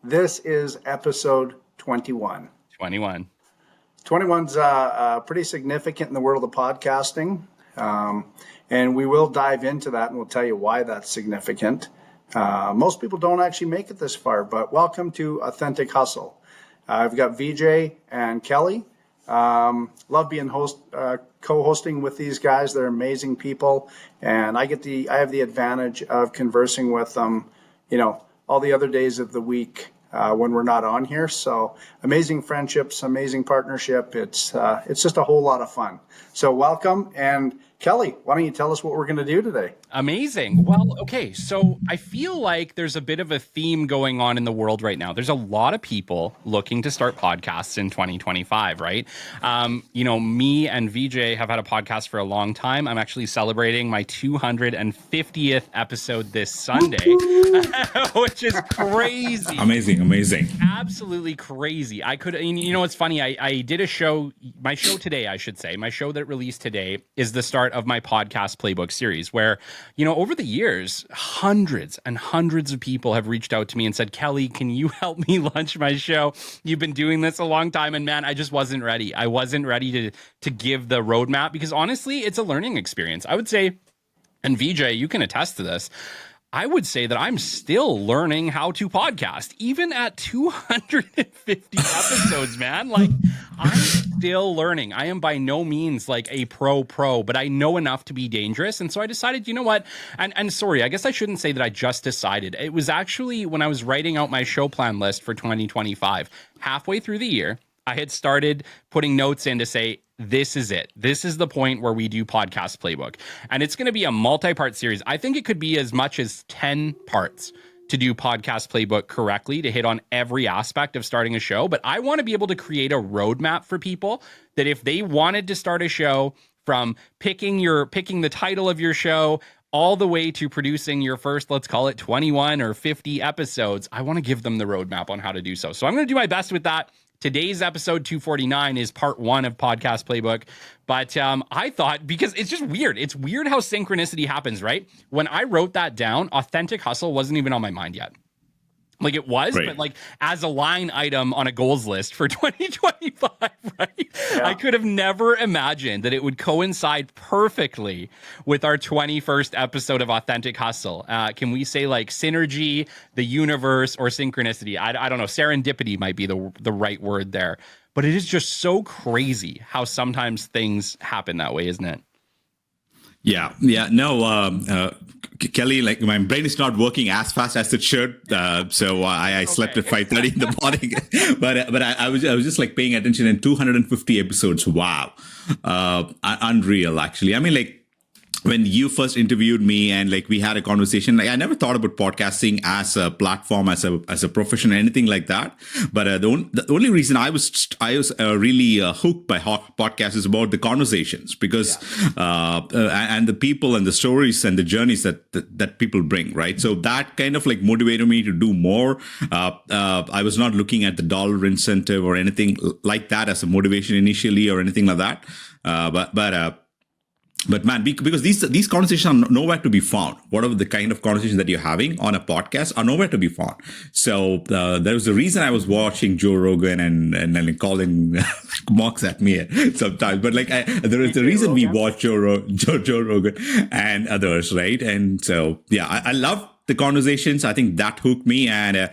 This is episode 21. 21. 21's pretty significant in the world of podcasting. And we will dive into that and we'll tell you why that's significant. Most people don't actually make it this far, but welcome to Authentic Hustle. I've got Vijay and Kelly. Love being co-hosting with these guys. They're amazing people, and I have the advantage of conversing with them, all the other days of the week when we're not on here. So amazing friendships, amazing partnership. It's just a whole lot of fun. So welcome. And Kelly, why don't you tell us what we're going to do today? Amazing. Well, okay. So I feel like there's a bit of a theme going on in the world right now. There's a lot of people looking to start podcasts in 2025, right? Me and Vijay have had a podcast for a long time. I'm actually celebrating my 250th episode this Sunday, which is crazy. Amazing. Absolutely crazy. It's funny. I did a show, my show that released today is the start of my podcast playbook series where, over the years, hundreds and hundreds of people have reached out to me and said, Kelly, can you help me launch my show? You've been doing this a long time. And man, I just wasn't ready. I wasn't ready to give the roadmap because honestly, it's a learning experience. I would say, and Vijay, you can attest to this, I would say that I'm still learning how to podcast, even at 250 episodes, man. Like, I'm still learning. I am by no means like a pro, but I know enough to be dangerous. And so I decided, you know what? And sorry, I guess I shouldn't say that I just decided. It was actually when I was writing out my show plan list for 2025, halfway through the year, I had started putting notes in to say, this is it. This is the point where we do podcast playbook. And it's going to be a multi-part series. I think it could be as much as 10 parts to do podcast playbook correctly, to hit on every aspect of starting a show. But I want to be able to create a roadmap for people that if they wanted to start a show, from picking the title of your show all the way to producing your first, let's call it 21 or 50 episodes, I want to give them the roadmap on how to do so. So I'm going to do my best with that. Today's episode 249 is part 1 of Podcast Playbook. But I thought, because it's just weird. It's weird how synchronicity happens, right? When I wrote that down, Authentic Hustle wasn't even on my mind yet. Like it was, right. But like as a line item on a goals list for 2025, right? Yeah. I could have never imagined that it would coincide perfectly with our 21st episode of Authentic Hustle. Can we say like synergy, the universe, or synchronicity? I don't know. Serendipity might be the right word there. But it is just so crazy how sometimes things happen that way, isn't it? Yeah. No, Kelly, like my brain is not working as fast as it should. So I slept at 5:30 in the morning, but I was just like paying attention, and 250 episodes. Wow. Unreal, actually. I mean, like, when you first interviewed me and like we had a conversation, like I never thought about podcasting as a platform, as a profession, or anything like that. But the only reason I was really hooked by podcasts is about the conversations, because and the people and the stories and the journeys that people bring, right? So that kind of like motivated me to do more. I was not looking at the dollar incentive or anything like that as a motivation initially or anything like that. But man, because these conversations are nowhere to be found. Whatever the kind of conversation that you're having on a podcast are nowhere to be found. So there was a reason I was watching Joe Rogan and then Colin mocks at me sometimes. But like there is a reason we watch Joe Rogan and others, right? And so I love the conversations. I think that hooked me. And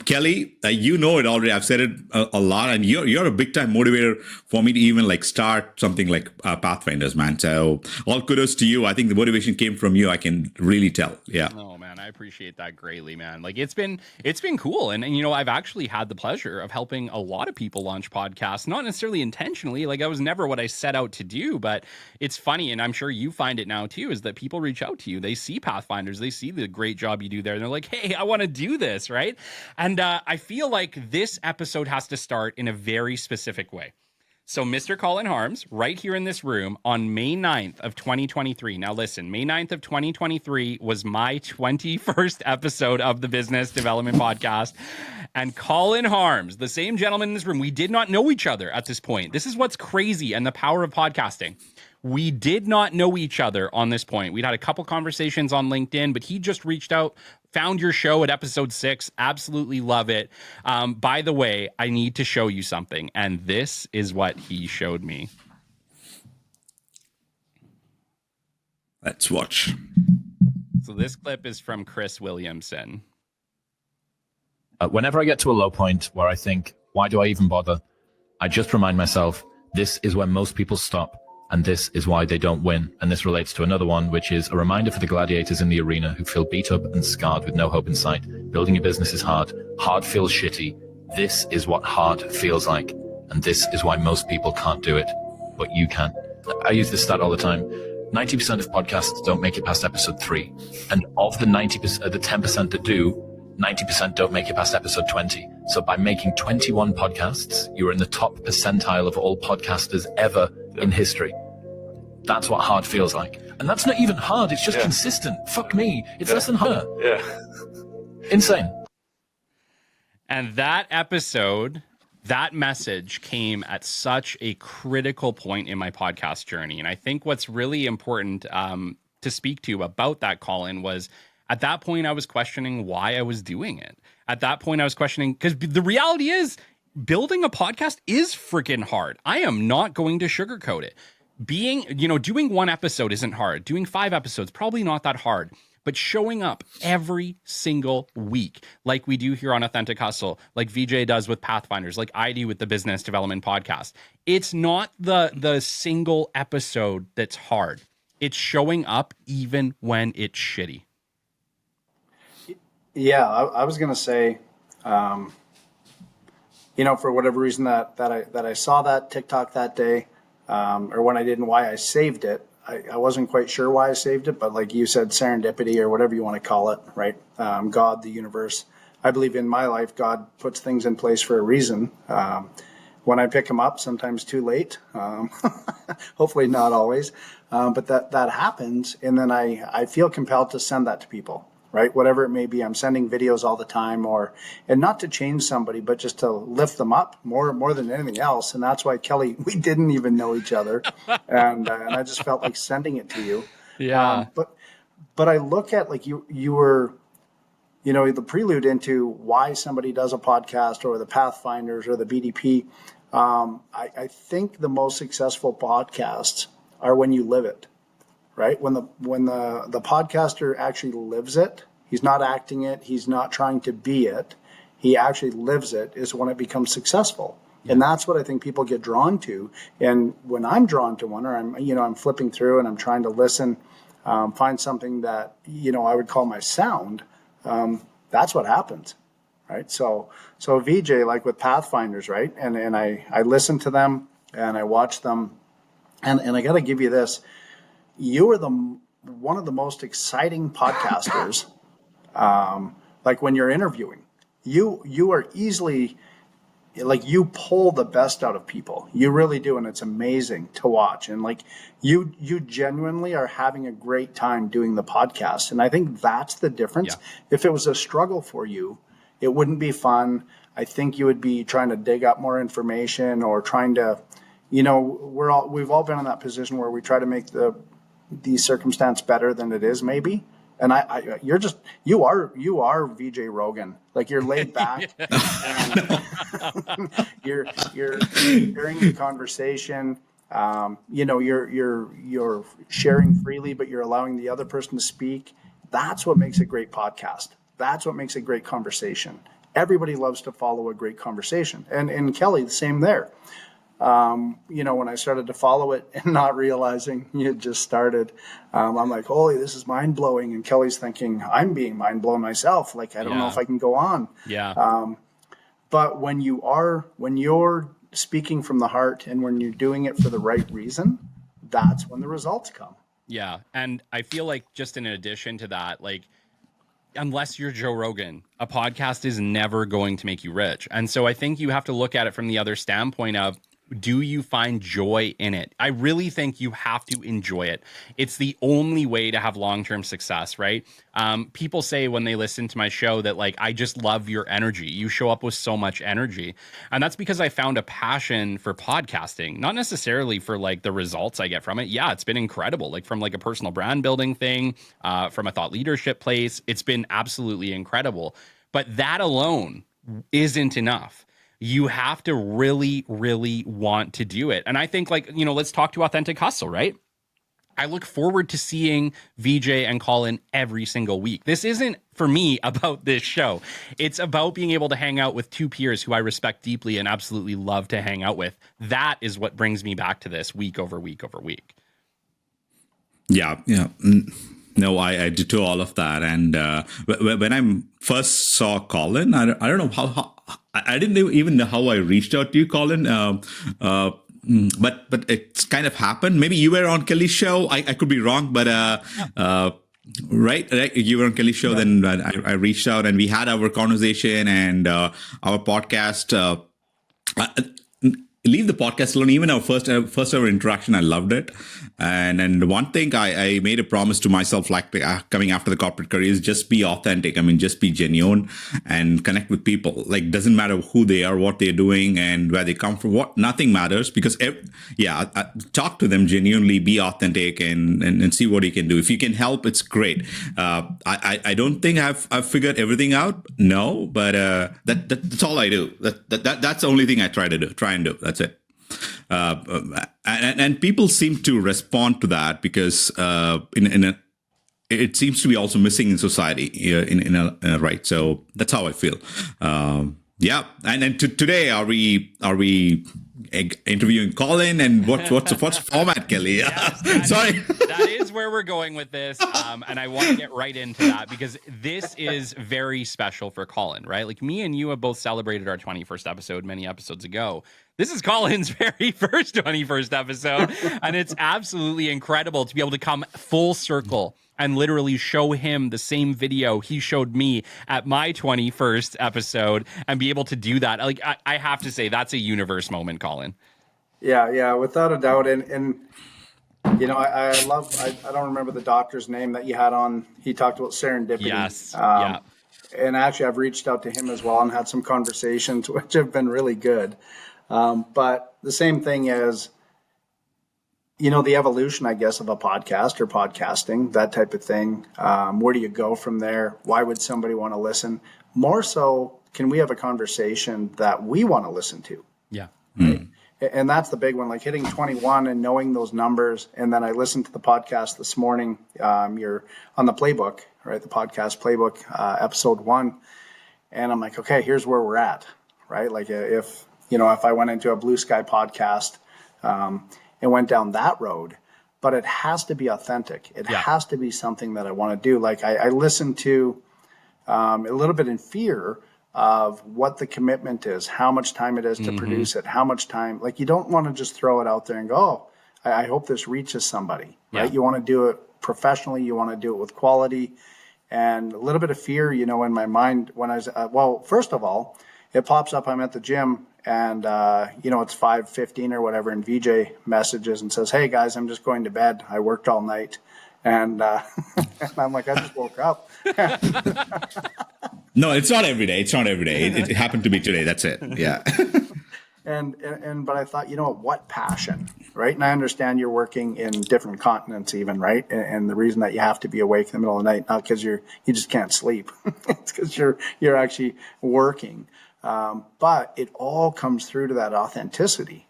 Kelly, you know it already. I've said it a lot, and you're a big time motivator for me to even like start something like Pathfinders, man. So all kudos to you. I think the motivation came from you. I can really tell. Yeah. Oh man, I appreciate that greatly, man. Like it's been cool, and I've actually had the pleasure of helping a lot of people launch podcasts, not necessarily intentionally. Like I was never what I set out to do, but it's funny, and I'm sure you find it now too, is that people reach out to you. They see Pathfinders, they see the great job you do there, and they're like, hey, I want to do this, right? And I feel like this episode has to start in a very specific way. So Mr. Colin Harms, right here in this room on May 9th of 2023. Now listen, May 9th of 2023 was my 21st episode of the Business Development Podcast. And Colin Harms, the same gentleman in this room, we did not know each other at this point. This is what's crazy and the power of podcasting. We did not know each other on this point. We'd had a couple conversations on LinkedIn, but he just reached out, found your show at episode 6. Absolutely love it. By the way, I need to show you something. And this is what he showed me. Let's watch. So this clip is from Chris Williamson. Whenever I get to a low point where I think, why do I even bother? I just remind myself, this is where most people stop, and this is why they don't win. And this relates to another one, which is a reminder for the gladiators in the arena who feel beat up and scarred with no hope in sight. Building a business is hard. Hard feels shitty. This is what hard feels like. And this is why most people can't do it, but you can. I use this stat all the time. 90% of podcasts don't make it past episode 3. And of the 90%, the 10% that do, 90% don't make it past episode 20. So by making 21 podcasts, you're in the top percentile of all podcasters ever in history. That's what hard feels like. And that's not even hard. It's just consistent. Fuck me. It's less than hard. Yeah. Insane. And that episode, that message came at such a critical point in my podcast journey. And I think what's really important to speak to about that, Colin, was at that point I was questioning why I was doing it. At that point I was questioning, because the reality is building a podcast is freaking hard. I am not going to sugarcoat it. Doing one episode isn't hard. Doing 5 episodes, probably not that hard. But showing up every single week, like we do here on Authentic Hustle, like VJ does with Pathfinders, like I do with the Business Development Podcast, it's not the single episode that's hard. It's showing up even when it's shitty. Yeah, I was going to say, for whatever reason that I saw that TikTok that day, or when I did and why I saved it, I wasn't quite sure why I saved it, but like you said, serendipity or whatever you want to call it, right? God, the universe. I believe in my life, God puts things in place for a reason. When I pick them up, sometimes too late, hopefully not always, but that happens. And then I feel compelled to send that to people, right? Whatever it may be, I'm sending videos all the time, and not to change somebody, but just to lift them up more than anything else. And that's why, Kelly, we didn't even know each other, and I just felt like sending it to you. Yeah. But I look at like you were, the prelude into why somebody does a podcast or the Pathfinders or the BDP. I think the most successful podcasts are when you live it. Right? When the podcaster actually lives it, he's not acting it, he's not trying to be it, he actually lives it, is when it becomes successful. Yeah. And that's what I think people get drawn to. And when I'm drawn to one, or I'm flipping through and I'm trying to listen, find something that, I would call my sound, that's what happens. Right? So VJ, like with Pathfinders, right? And I listen to them and I watch them, and I got to give you this. You are one of the most exciting podcasters. Like when you're interviewing, you are easily, like, you pull the best out of people. You really do, and it's amazing to watch. And like you genuinely are having a great time doing the podcast. And I think that's the difference. Yeah. If it was a struggle for you, it wouldn't be fun. I think you would be trying to dig up more information or trying to, we've all been in that position where we try to make the circumstance better than it is, maybe. And you are VJ Rogan. Like, you're laid back. And you're hearing the conversation. You're sharing freely, but you're allowing the other person to speak. That's what makes a great podcast. That's what makes a great conversation. Everybody loves to follow a great conversation. And Kelly, the same there. When I started to follow it and not realizing you had just started, I'm like, holy, this is mind blowing. And Kelly's thinking, I'm being mind blown myself. Like, I don't know if I can go on. Yeah. But when you're speaking from the heart and when you're doing it for the right reason, that's when the results come. Yeah. And I feel like, just in addition to that, like, unless you're Joe Rogan, a podcast is never going to make you rich. And so I think you have to look at it from the other standpoint of, do you find joy in it? I really think you have to enjoy it. It's the only way to have long-term success, right? People say when they listen to my show that like, I just love your energy. You show up with so much energy. And that's because I found a passion for podcasting, not necessarily for like the results I get from it. Yeah, it's been incredible. Like from like a personal brand building thing, from a thought leadership place, it's been absolutely incredible. But that alone isn't enough. You have to really, really want to do it. And I think, like, you know, let's talk to Authentic Hustle, right? I look forward to seeing VJ and Colin every single week. This isn't for me about this show. It's about being able to hang out with two peers who I respect deeply and absolutely love to hang out with. That is what brings me back to this week over week over week. Yeah. No, I did to all of that. And when I first saw Colin, I don't know how I didn't even know how I reached out to you, Colin. But it's kind of happened. Maybe you were on Kelly's show. I could be wrong, but right, you were on Kelly's show. Then I reached out and we had our conversation and our podcast. Leave the podcast alone. Even our first ever interaction, I loved it. And one thing I made a promise to myself, like coming after the corporate career, is just be authentic. I mean, just be genuine and connect with people. Like, doesn't matter who they are, what they're doing, and where they come from. Nothing matters because, talk to them genuinely, be authentic, and see what you can do. If you can help, it's great. I don't think I've figured everything out. No, but that's all I do. That's the only thing I try and do. That's it. And people seem to respond to that because it seems to be also missing in society in a right. So that's how I feel. And then today are we interviewing Colin, and what's the format, Kelly? Yes, Sorry. That is where we're going with this. And I want to get right into that because this is very special for Colin, right? Like me and you have both celebrated our 21st episode many episodes ago. This is Colin's very first 21st episode, and it's absolutely incredible to be able to come full circle and literally show him the same video he showed me at my 21st episode and be able to do that. Like, I have to say, that's a universe moment, Colin. Yeah, without a doubt. And you know, I don't remember the doctor's name that you had on. He talked about serendipity. Yes. And actually, I've reached out to him as well and had some conversations, which have been really good. But the same thing is, you know, the evolution, I guess, of a podcast or podcasting, that type of thing. Where do you go from there? Why would somebody want to listen? More so, can we have a conversation that we want to listen to? Yeah. Right? And that's the big one, like hitting 21 and knowing those numbers. And then I listened to the podcast this morning. You're on the playbook, right? The podcast playbook, episode 1. And I'm like, okay, here's where we're at, right? Like if I went into a Blue Sky podcast and went down that road, but it has to be authentic. It has to be something that I want to do. Like I listened to a little bit in fear of what the commitment is, how much time it is to produce it, how much time. Like you don't want to just throw it out there and go, oh, I hope this reaches somebody, right? You want to do it professionally. You want to do it with quality. And a little bit of fear, you know, in my mind when I was, first of all, it pops up, I'm at the gym and, it's 5:15 or whatever. And VJ messages and says, hey guys, I'm just going to bed. I worked all night. And, and I'm like, I just woke up. No, it's not every day. It happened to be today. That's it. Yeah. But I thought, you know what passion, right? And I understand you're working in different continents even, right? And the reason that you have to be awake in the middle of the night, not because you just can't sleep. It's because you're actually working. But it all comes through to that authenticity,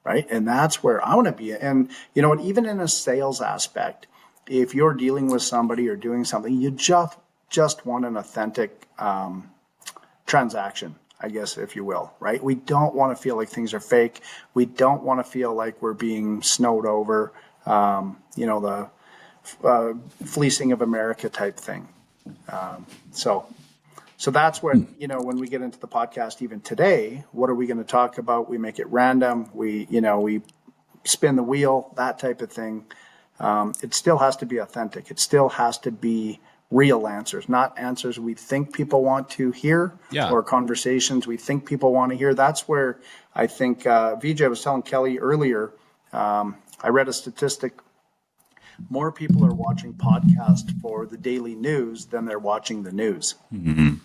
right? And that's where I want to be. And you know what, even in a sales aspect, if you're dealing with somebody or doing something, you just want an authentic transaction, I guess, if you will, right? We don't want to feel like things are fake. We don't want to feel like we're being snowed over, the fleecing of America type thing. So that's when, when we get into the podcast, even today, what are we going to talk about? We make it random. We spin the wheel, that type of thing. It still has to be authentic. It still has to be real answers, not answers we think people want to hear or conversations we think people want to hear. That's where I think Vijay was telling Kelly earlier. I read a statistic. More people are watching podcasts for the daily news than they're watching the news. Mm-hmm.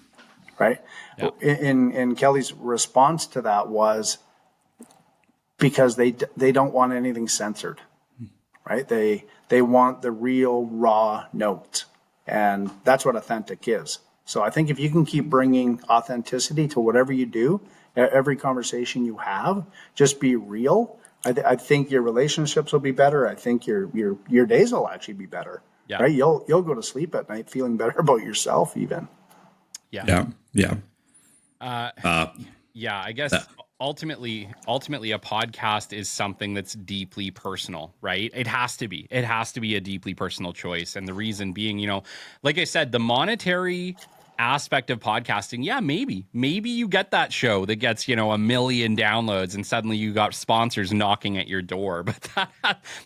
Right? Yeah. In Kelly's response to that was because they don't want anything censored. Right? They want the real raw notes. And that's what authentic is. So I think if you can keep bringing authenticity to whatever you do, every conversation you have, just be real. I think your relationships will be better. I think your days will actually be better. Yeah. Right? You'll go to sleep at night feeling better about yourself even. Yeah. Yeah. I guess ultimately a podcast is something that's deeply personal, right? It has to be a deeply personal choice. And the reason being, like I said, the monetary aspect of podcasting, maybe you get that show that gets 1 million downloads and suddenly you got sponsors knocking at your door, but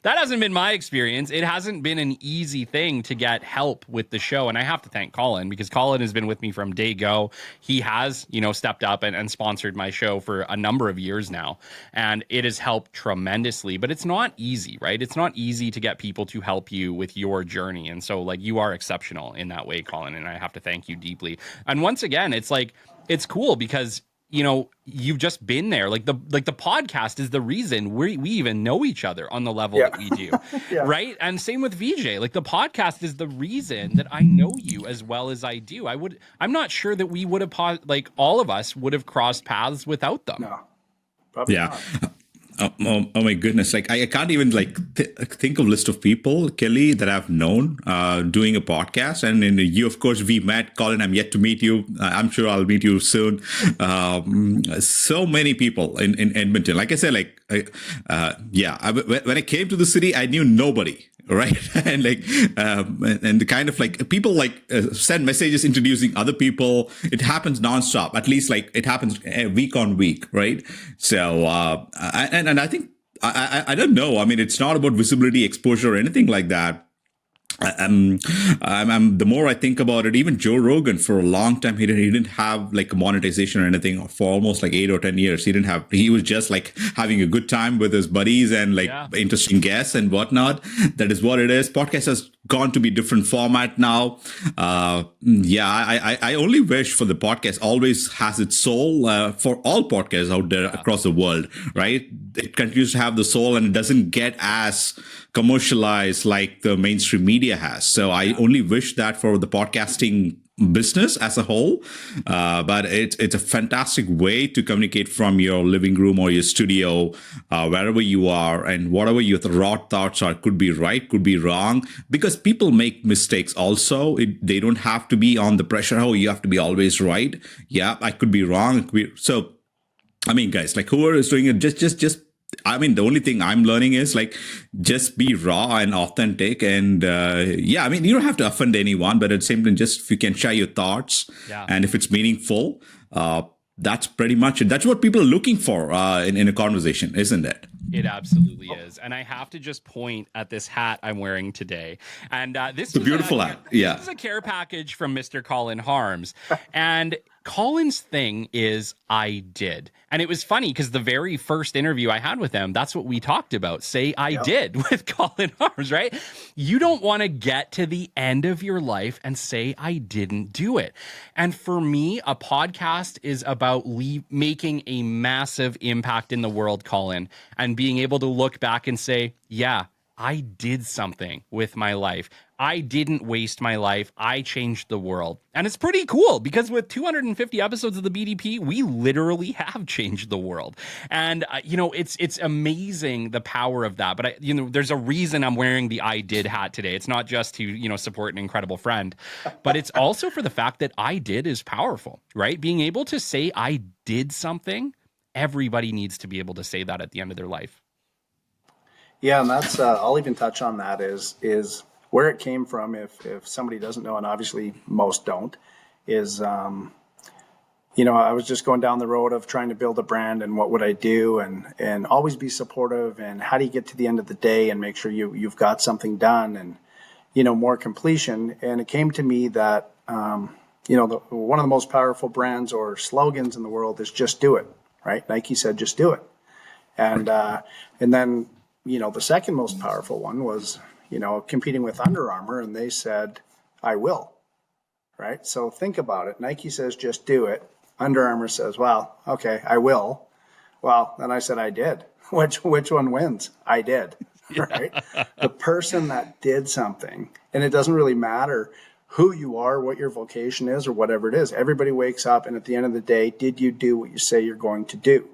that hasn't been my experience. It hasn't been an easy thing to get help with the show, and I have to thank Colin, because Colin has been with me from day go. He has stepped up and sponsored my show for a number of years now, and it has helped tremendously. But it's not easy, right? It's not easy to get people to help you with your journey, and so you are exceptional in that way, Colin, and I have to thank you deeply. And once again, it's cool because you've just been there. The podcast is the reason we even know each other on the level that we do. Right? And same with VJ. The podcast is the reason that I know you as well as I do. I'm not sure that we would have all of us would have crossed paths without them. No. Probably not. Oh my goodness. I can't even think of list of people, Kelly, that I've known doing a podcast. And you, of course, we met. Colin, I'm yet to meet you. I'm sure I'll meet you soon. So many people in Edmonton. Like I said, when I came to the city, I knew nobody. Right. And and the kind of people send messages introducing other people. It happens nonstop. At least it happens week on week. Right. So, and I think, I don't know. I mean, it's not about visibility, exposure, or anything like that. The more I think about it, even Joe Rogan, for a long time, he didn't have monetization or anything for almost 8 or 10 years. He was just having a good time with his buddies and interesting guests and whatnot. That is what it is. Podcast has gone to be different format now. I only wish for the podcast always has its soul, for all podcasts out there across the world, right? It continues to have the soul and it doesn't get as commercialized like the mainstream media has. So I only wish that for the podcasting business as a whole. But it's a fantastic way to communicate from your living room or your studio, wherever you are, and whatever your raw thoughts are. Could be right, could be wrong, because people make mistakes also. They don't have to be on the pressure. Oh, you have to be always right. Yeah, I could be wrong. So, I mean, guys, whoever is doing it, just the only thing I'm learning is just be raw and authentic. And you don't have to offend anyone, but at the same time, just if you can share your thoughts and if it's meaningful, that's pretty much it. That's what people are looking for in a conversation, isn't it? It absolutely is. And I have to just point at this hat I'm wearing today. And this is a beautiful hat. Yeah. This is a care package from Mr. Colin Harms. And Colin's thing is I did. And it was funny because the very first interview I had with him, that's what we talked about. Say I did with Colin Harms, right? You don't want to get to the end of your life and say I didn't do it. And for me, a podcast is about making a massive impact in the world, Colin, and being able to look back and say, yeah, I did something with my life. I didn't waste my life. I changed the world. And it's pretty cool because with 250 episodes of the BDP, we literally have changed the world. And, it's amazing the power of that. But, there's a reason I'm wearing the I Did hat today. It's not just to, support an incredible friend, but it's also for the fact that I did is powerful, right? Being able to say I did something, everybody needs to be able to say that at the end of their life. Yeah, and that's I'll even touch on that is where it came from. If somebody doesn't know, and obviously most don't, is I was just going down the road of trying to build a brand and what would I do, and always be supportive, and how do you get to the end of the day and make sure you've got something done. And more completion. And it came to me that, one of the most powerful brands or slogans in the world is just do it, right? Nike said, just do it. And then, the second most powerful one was, competing with Under Armour, and they said, I will, right? So think about it. Nike says, just do it. Under Armour says, well, okay, I will. Well, then I said, I did. Which one wins? I did, right? The person that did something, and it doesn't really matter who you are, what your vocation is, or whatever it is. Everybody wakes up, and at the end of the day, did you do what you say you're going to do?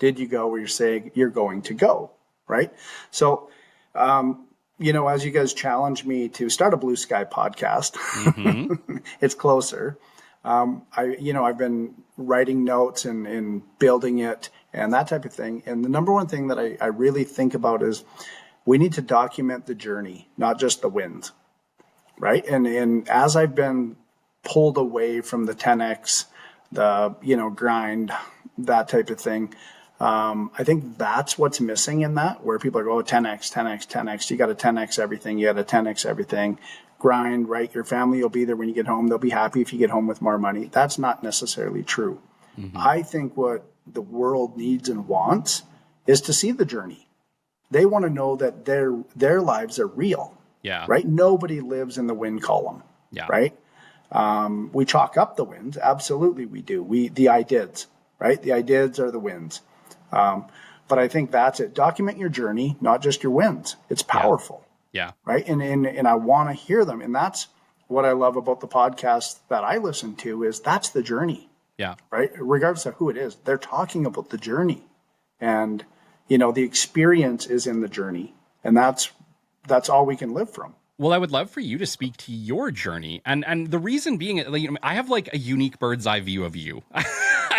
Did you go where you're saying you're going to go, right? So, as you guys challenge me to start a Blue Sky podcast, it's closer. I've been writing notes and building it and that type of thing. And the number one thing that I really think about is we need to document the journey, not just the wins, right? And as I've been pulled away from the 10X, the, grind, that type of thing, I think that's what's missing in that, where people are going, 10X, 10X, 10X. You got to 10X everything. You got to 10X everything. Grind, right? Your family will be there when you get home. They'll be happy if you get home with more money. That's not necessarily true. I think what the world needs and wants is to see the journey. They want to know that their lives are real. Yeah. Right? Nobody lives in the win column. Yeah. Right? We chalk up the wins. Absolutely we do. The I dids, right? The I dids are the wins. But I think that's it. Document your journey, not just your wins. It's powerful. Yeah. Right. And I want to hear them. And that's what I love about the podcast that I listen to is that's the journey. Yeah. Right. Regardless of who it is, they're talking about the journey, and, the experience is in the journey, and that's all we can live from. Well, I would love for you to speak to your journey, and the reason being, I have like a unique bird's eye view of you,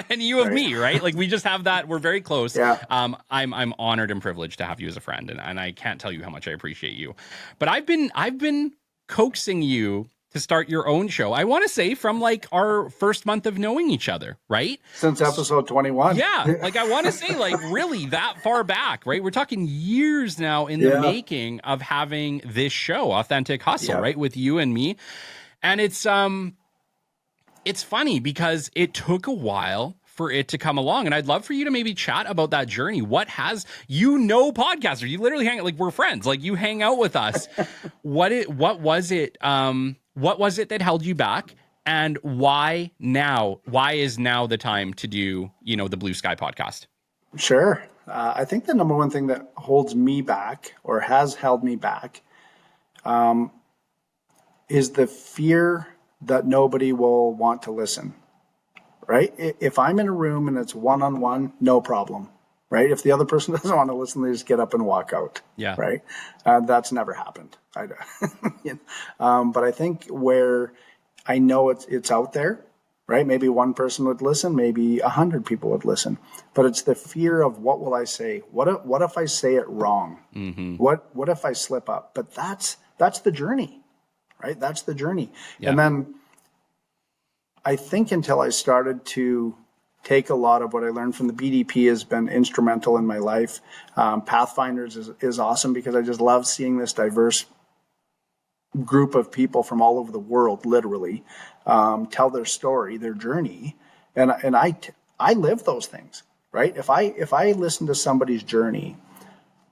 and you of me, right? Like we just have that. We're very close. Yeah. I'm honored and privileged to have you as a friend, and I can't tell you how much I appreciate you. But I've been coaxing you to start your own show. I want to say from like our first month of knowing each other, right? Since episode 21. Yeah. Like I want to say like really that far back, right? We're talking years now in the making of having this show, Authentic Hustle, right? With you and me. And it's funny because it took a while for it to come along. And I'd love for you to maybe chat about that journey. What has, podcaster, you literally hang out, like we're friends, like you hang out with us. What was it that held you back, and why now? Why is now the time to do, the Blue Sky podcast? Sure. I think the number one thing that holds me back or has held me back is the fear that nobody will want to listen, right? If I'm in a room and it's one-on-one, no problem, right? If the other person doesn't want to listen, they just get up and walk out. Yeah. Right. That's never happened. But I think where I know it's out there, right? Maybe one person would listen, maybe 100 people would listen, but it's the fear of what will I say? What if I say it wrong? Mm-hmm. What if I slip up? But that's the journey, right? That's the journey. Yeah. And then I think until I started to take a lot of what I learned from the BDP has been instrumental in my life. Pathfinders is awesome because I just love seeing this diverse group of people from all over the world, literally, tell their story, their journey. And I live those things, right? If I listen to somebody's journey,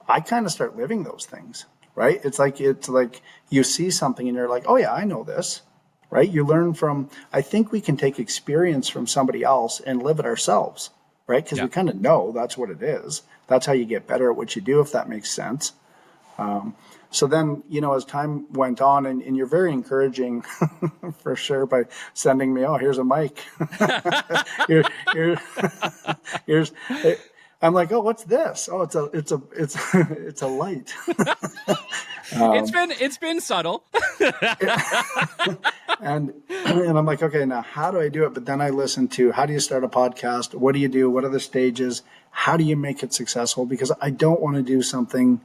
I kind of start living those things, right? It's like you see something and you're like, oh yeah, I know this. Right? You learn from, I think we can take experience from somebody else and live it ourselves, right? Because we kind of know that's what it is. That's how you get better at what you do, if that makes sense. So then, as time went on, and you're very encouraging for sure by sending me, oh, here's a mic. here's, I'm like, oh, what's this? Oh, it's a light. It's been subtle. and I'm like, okay, now how do I do it? But then I listen to, how do you start a podcast? What do you do? What are the stages? How do you make it successful? Because I don't want to do something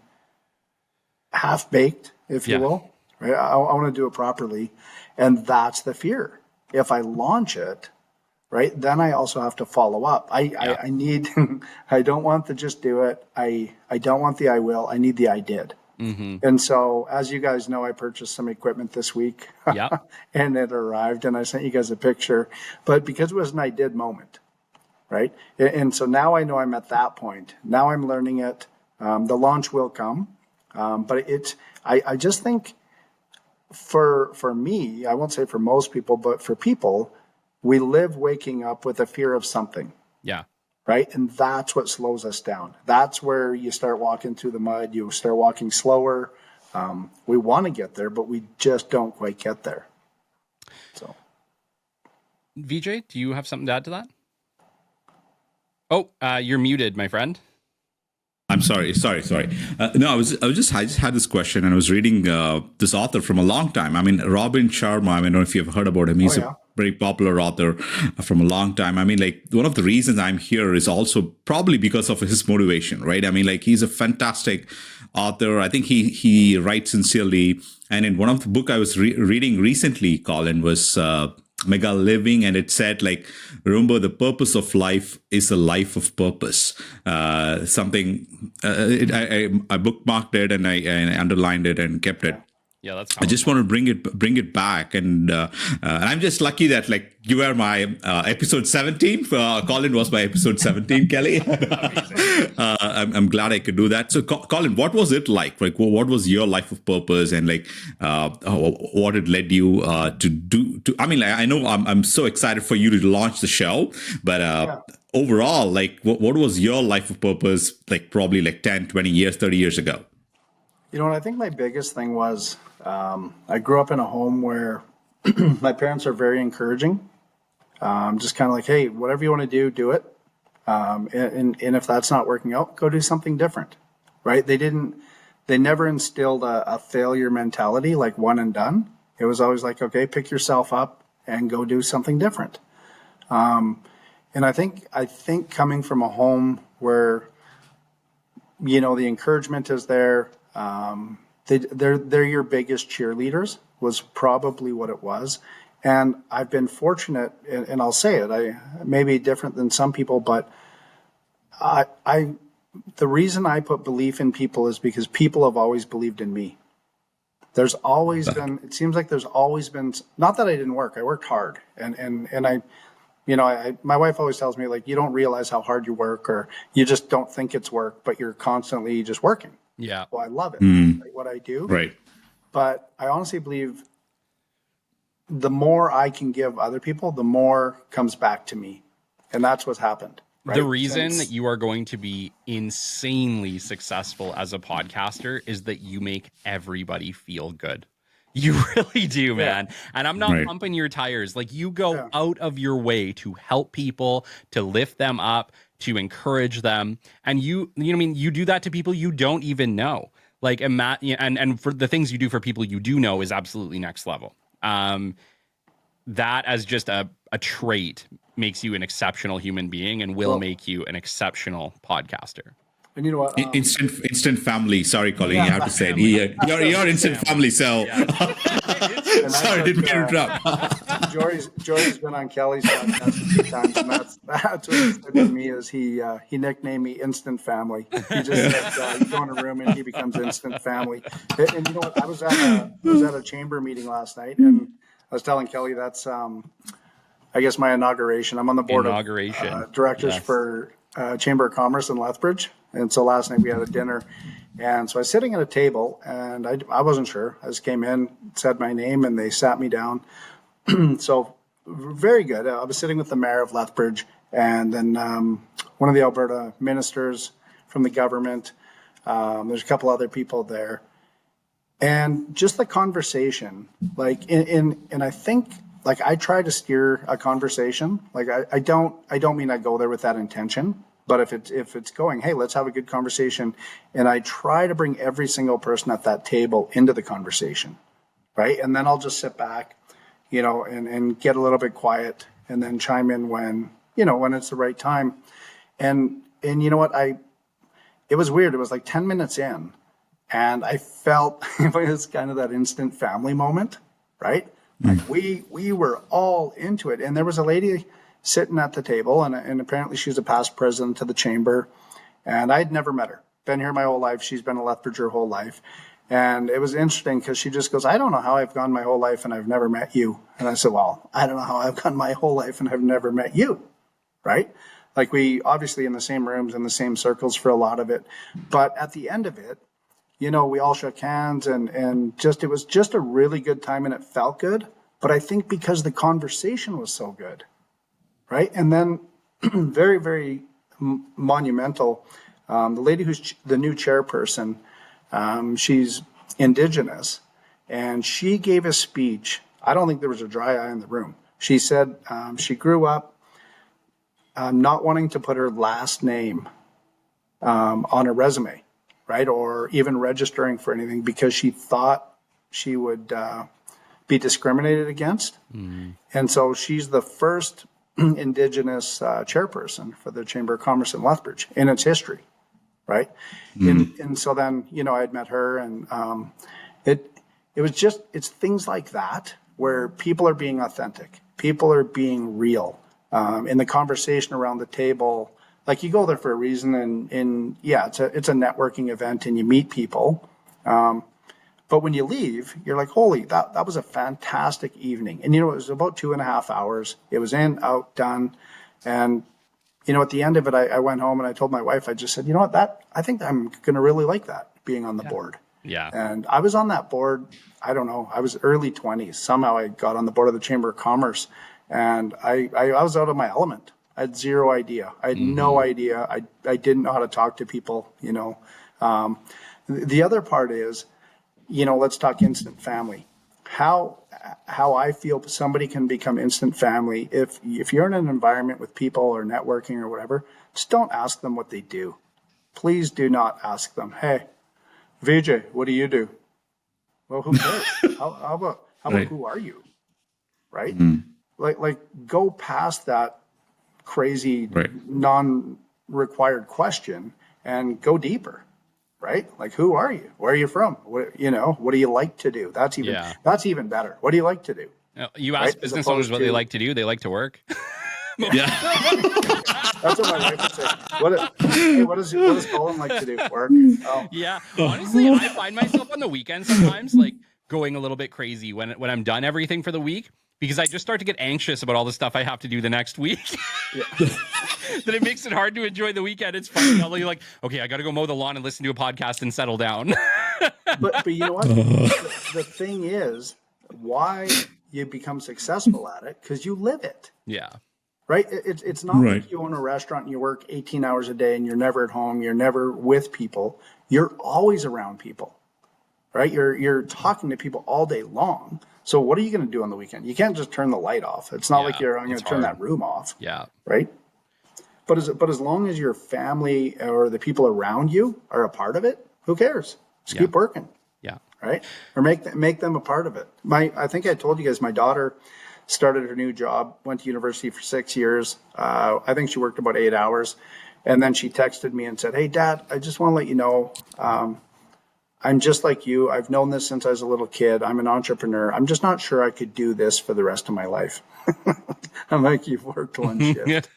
half-baked, if you will. Right? I want to do it properly. And that's the fear. If I launch it, right, then I also have to follow up. I need, I don't want to just do it. I don't want the I will. I need the I did. And so, as you guys know, I purchased some equipment this week. Yeah. And it arrived, and I sent you guys a picture. But because it was an I did moment, right? And so now I know I'm at that point. Now I'm learning it. The launch will come. But I just think for me, I won't say for most people, but for people, we live waking up with a fear of something. Yeah. Right. And that's what slows us down. That's where you start walking through the mud. You start walking slower. We want to get there, but we just don't quite get there. So, VJ, do you have something to add to that? Oh, you're muted, my friend. I'm sorry. No, I just had this question, and I was reading this author from a long time. I mean, Robin Sharma. I don't know if you've heard about him. He's a very popular author from a long time. I mean, like, one of the reasons I'm here is also probably because of his motivation, right? I mean, like, he's a fantastic author. I think he writes sincerely. And in one of the book I was reading recently, Colin, was Mega Living, and it said, like, remember, the purpose of life is a life of purpose. I bookmarked it, and I underlined it and kept it. Yeah, that's I just want to bring it back, and I'm just lucky that, like, you were my episode 17. Colin was my episode 17, Kelly. I'm glad I could do that. So, Colin, what was it like? Like, what was your life of purpose, and, like, what it led you to do? I mean, like, I know I'm so excited for you to launch the show, but overall, like, what was your life of purpose? Like, probably like 10, 20 years, 30 years ago. you know what I think my biggest thing was, I grew up in a home where my parents are very encouraging. Just kind of like, hey, whatever you want to do it. And if that's not working out, go do something different, right? They never instilled a failure mentality, like one and done. It was always like, okay, pick yourself up and go do something different. And I think coming from a home where, the encouragement is there, they're your biggest cheerleaders was probably what it was. And I've been fortunate, and I'll say it, I may be different than some people, but the reason I put belief in people is because people have always believed in me. There's always been, it seems like there's always been, not that I didn't work, I worked hard. And my wife always tells me, like, you don't realize how hard you work, or you just don't think it's work, but you're constantly just working. Yeah. Well, I love it, like what I do. Right. But I honestly believe the more I can give other people, the more comes back to me. And that's what's happened. Right? The reason that you are going to be insanely successful as a podcaster is that you make everybody feel good. You really do, man. And I'm not pumping your tires. Like, you go out of your way to help people, to lift them up, to encourage them. And you do that to people you don't even know. Like, and for the things you do for people you do know is absolutely next level. That as just a trait makes you an exceptional human being and will make you an exceptional podcaster. And you know what? Instant family. Sorry, Colin, you have to say it. You're instant family. So sorry, didn't mean to interrupt. Jory's been on Kelly's podcast a few times, and that's what he said to me is he nicknamed me Instant Family. He just said, you go in a room and he becomes Instant Family. And you know what? I was at a chamber meeting last night, and I was telling Kelly that's I guess my inauguration. I'm on the board of directors for Chamber of Commerce in Lethbridge. And so last night we had a dinner, and so I was sitting at a table, and I wasn't sure. I just came in, said my name, and they sat me down. So very good. I was sitting with the mayor of Lethbridge, and then one of the Alberta ministers from the government. There's a couple other people there, and just the conversation, like, and I think, like, I try to steer a conversation. Like, I don't mean I go there with that intention. But if it's going, hey, let's have a good conversation, and I try to bring every single person at that table into the conversation, right? And then I'll just sit back, and get a little bit quiet, and then chime in when it's the right time. And you know what? It was weird. It was like 10 minutes in, and I felt it was kind of that instant family moment, right? Like we were all into it, and there was a lady sitting at the table, and apparently she's a past president of the chamber, and I'd never met her. Been here my whole life. She's been a Lethbridge her whole life, And it was interesting because she just goes, I don't know how I've gone my whole life and I've never met you. And I said, well, I don't know how I've gone my whole life and I've never met you. Right? Like, we obviously in the same rooms, in the same circles for a lot of it. But at the end of it, we all shook hands and just, it was just a really good time and it felt good. But I think because the conversation was so good. Right? And then very, very monumental, the lady who's the new chairperson, she's Indigenous, and she gave a speech. I don't think there was a dry eye in the room. She said she grew up not wanting to put her last name on a resume, right? Or even registering for anything because she thought she would be discriminated against. And so she's the first Indigenous chairperson for the Chamber of Commerce in Lethbridge in its history. Right. And so then, I had met her and it was just, it's things like that where people are being authentic. People are being real in the conversation around the table. Like, you go there for a reason and yeah, it's a networking event and you meet people. But when you leave, you're like, holy, that was a fantastic evening. And, it was about 2.5 hours. It was in, out, done. And at the end of it, I went home and I told my wife, I just said, I think I'm going to really like that, being on the board. Yeah. And I was on that board, I don't know, I was early 20s. Somehow I got on the board of the Chamber of Commerce and I was out of my element. I had zero idea. I had no idea. I didn't know how to talk to people, The other part is, let's talk instant family. How I feel somebody can become instant family if you're in an environment with people or networking or whatever, just don't ask them what they do. Please do not ask them, hey, Vijay, what do you do? Well, who cares? how about who are you? Right? Like go past that crazy non-required question and go deeper. Right? Like, who are you? Where are you from? What do you like to do? That's even better. What do you like to do? You ask business owners what they like to do. They like to work. Yeah. That's what my wife would say. What does Colin like to do? Work. Oh. Yeah. Honestly, I find myself on the weekend sometimes like going a little bit crazy when I'm done everything for the week, because I just start to get anxious about all the stuff I have to do the next week. That it makes it hard to enjoy the weekend. It's funny. I'll be like, okay, I got to go mow the lawn and listen to a podcast and settle down. But you know what? The thing is, why you become successful at it, because you live it. Yeah. Right? It's not like you own a restaurant and you work 18 hours a day and you're never at home. You're never with people. You're always around people. Right? You're talking to people all day long. So what are you going to do on the weekend? You can't just turn the light off. It's not like I'm going to turn that room off. Yeah. Right? But as long as your family or the people around you are a part of it, who cares? Just keep working. Yeah. Right? Or make them a part of it. I think I told you guys, my daughter started her new job, went to university for 6 years. I think she worked about 8 hours. And then she texted me and said, hey, Dad, I just want to let you know, I'm just like you. I've known this since I was a little kid. I'm an entrepreneur. I'm just not sure I could do this for the rest of my life. I'm like, you've worked one shift.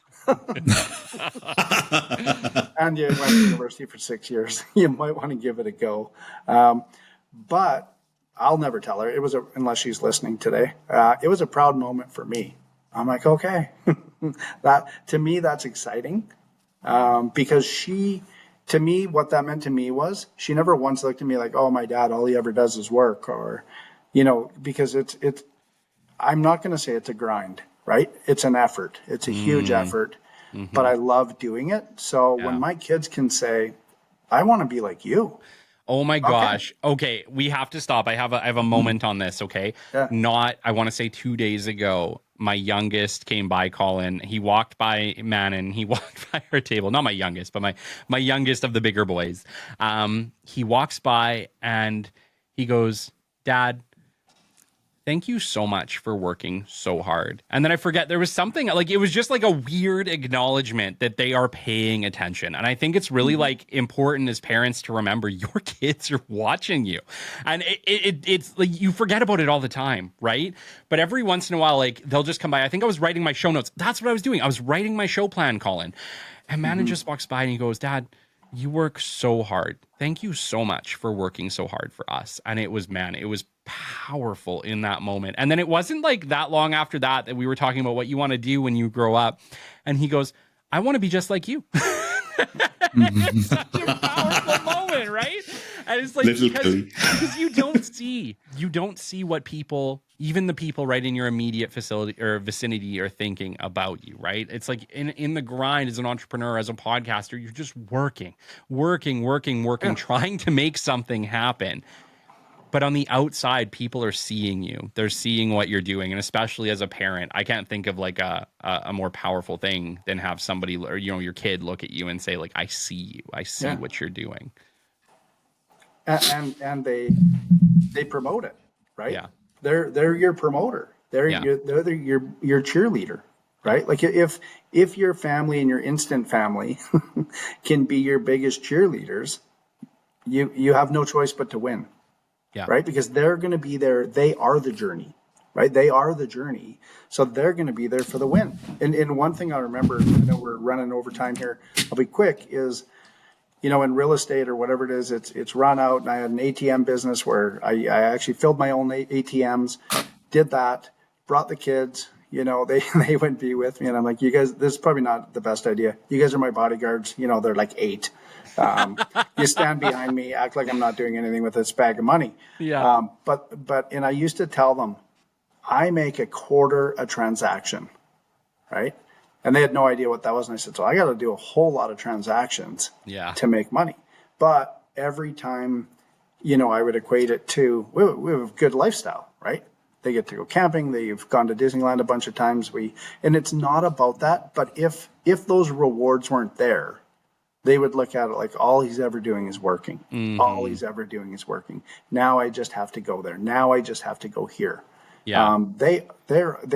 And you went to university for 6 years. You might want to give it a go. But I'll never tell her. It was unless she's listening today. It was a proud moment for me. I'm like, okay, that to me, that's exciting. Because to me, what that meant to me was she never once looked at me like, oh, my dad, all he ever does is work, or, because I'm not going to say it's a grind, right? It's an effort. It's a huge effort, but I love doing it. So when my kids can say, I want to be like you. Oh my gosh. Okay. We have to stop. I have a moment on this. Okay. Yeah. I want to say 2 days ago, my youngest came by, Colin. He walked by Manon. He walked by her table. Not my youngest, but my youngest of the bigger boys. He walks by and he goes, Dad, thank you so much for working so hard. And then I forget, there was something like, it was just like a weird acknowledgement that they are paying attention. And I think it's really like important as parents to remember your kids are watching you. And it's like, you forget about it all the time, right? But every once in a while, like they'll just come by. I think I was writing my show notes. That's what I was doing. I was writing my show plan, Colin. And Manon just walks by and he goes, Dad, You work so hard. Thank you so much for working so hard for us. And it was, man, it was powerful in that moment. And then it wasn't like that long after that we were talking about what you want to do when you grow up. And he goes, I want to be just like you. It's such a powerful moment, right? And it's like, because you don't see what people, even the people right in your immediate facility or vicinity, are thinking about you, right? It's like in the grind as an entrepreneur, as a podcaster, you're just working, trying to make something happen. But on the outside, people are seeing you. They're seeing what you're doing. And especially as a parent, I can't think of like a more powerful thing than have somebody, or, you know, your kid look at you and say, like, I see you. I see what you're doing. And they promote it, right? Yeah. They're your promoter. They're your cheerleader, right? Like if your family and your instant family can be your biggest cheerleaders, you have no choice but to win. Yeah. Right? Because they're going to be there. They are the journey, right? They are the journey. So they're going to be there for the win. And one thing I remember, I know we're running over time here, I'll be quick, is, you know, in real estate or whatever it is, it's run out. And I had an ATM business where I actually filled my own ATMs, did that, brought the kids, you know, they wouldn't be with me. And I'm like, you guys, this is probably not the best idea. You guys are my bodyguards. You know, they're like 8. You stand behind me, act like I'm not doing anything with this bag of money. Yeah. And I used to tell them, I make $0.25 a transaction, right? And they had no idea what that was. And I said, so I got to do a whole lot of transactions to make money. But every time, you know, I would equate it to, we have a good lifestyle, right? They get to go camping. They've gone to Disneyland a bunch of times. And it's not about that. But if those rewards weren't there, they would look at it like all he's ever doing is working. Mm-hmm. All he's ever doing is working. Now I just have to go there. Now I just have to go here. Yeah. They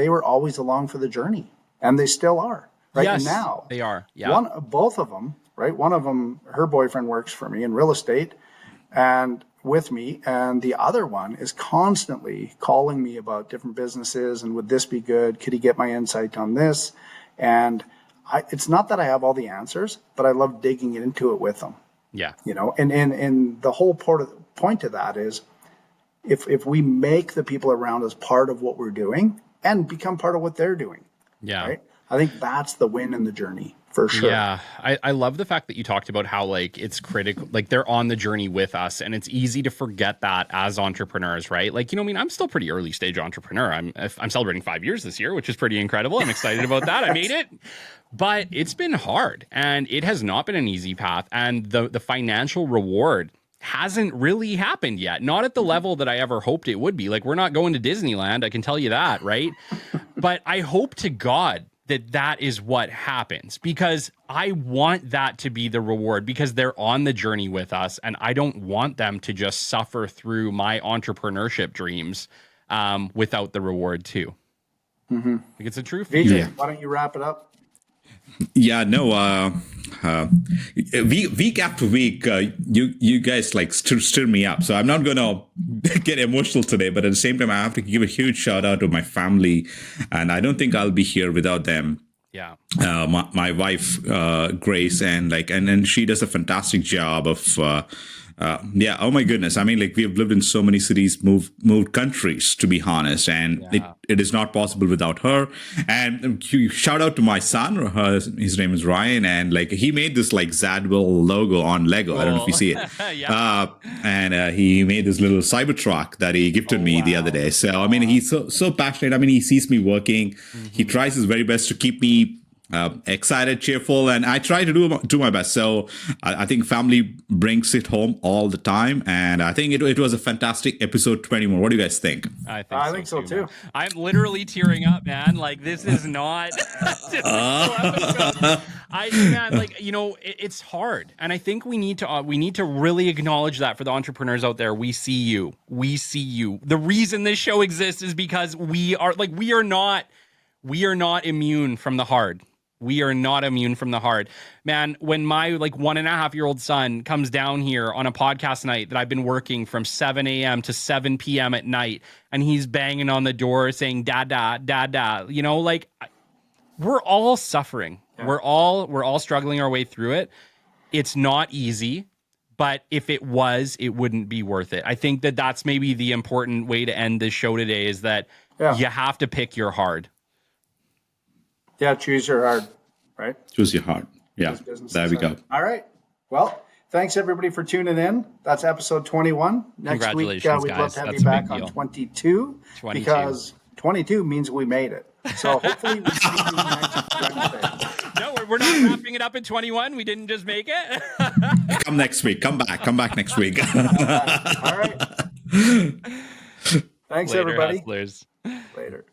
were always along for the journey, and they still are. Right. Yes, now they are. Yeah. Both of them. Right. One of them, her boyfriend works for me in real estate, and with me, and the other one is constantly calling me about different businesses and would this be good? Could he get my insight on this? And it's not that I have all the answers, but I love digging into it with them. Yeah. You know, and the whole point of that is if we make the people around us part of what we're doing and become part of what they're doing. Yeah. Right. I think that's the win in the journey for sure. Yeah. I love the fact that you talked about how like it's critical, like they're on the journey with us, and it's easy to forget that as entrepreneurs, right? Like, you know, I mean, I'm still pretty early stage entrepreneur. I'm celebrating 5 years this year, which is pretty incredible. I'm excited about that. I made it. But it's been hard, and it has not been an easy path. And the financial reward hasn't really happened yet. Not at the level that I ever hoped it would be. Like, we're not going to Disneyland, I can tell you that, right? But I hope to God that is what happens, because I want that to be the reward, because they're on the journey with us, and I don't want them to just suffer through my entrepreneurship dreams without the reward too. Mm-hmm. Like, it's a true feeling. Vijay, why don't you wrap it up? Yeah, no. Week after week, you guys like stir me up. So I'm not gonna get emotional today, but at the same time, I have to give a huge shout out to my family, and I don't think I'll be here without them. Yeah. My wife, Grace, and she does a fantastic job of. Oh my goodness. I mean, like, we have lived in so many cities, moved countries, to be honest, and it is not possible without her. And shout out to my son, his name is Ryan, and like, he made this like Zadwell logo on Lego. Cool. I don't know if you see it. And he made this little Cybertruck that he gifted me the other day. So, I mean, he's so passionate. I mean, he sees me working. Mm-hmm. He tries his very best to keep me excited, cheerful, and I try to do my best. So I think family brings it home all the time, and I think it was a fantastic episode 21. What do you guys think? I think so too. I'm literally tearing up, man. Like, this is not man, like, you know, it's hard, and I think we need to really acknowledge that for the entrepreneurs out there. We see you. The reason this show exists is because we are not immune from the hard. We are not immune from the hard. Man, when my like 1.5-year-old son comes down here on a podcast night that I've been working from 7 a.m. to 7 p.m. at night, and he's banging on the door saying, Dada, Dada, you know, like, we're all suffering. Yeah. We're all struggling our way through it. It's not easy, but if it was, it wouldn't be worth it. I think that that's maybe the important way to end this show today, is that you have to pick your hard. Yeah, choose your hard, right? Choose your heart. Yeah, there we go. All right. Well, thanks everybody for tuning in. That's episode 21. Next week, we'd Congratulations, love guys. to have That's you a back big on deal. 22, 22. because 22 means we made it. So hopefully we see you next Wednesday. No, we're not wrapping it up at 21. We didn't just make it. Come next week. Come back next week. All right. Thanks, Later, everybody. hustlers. Later.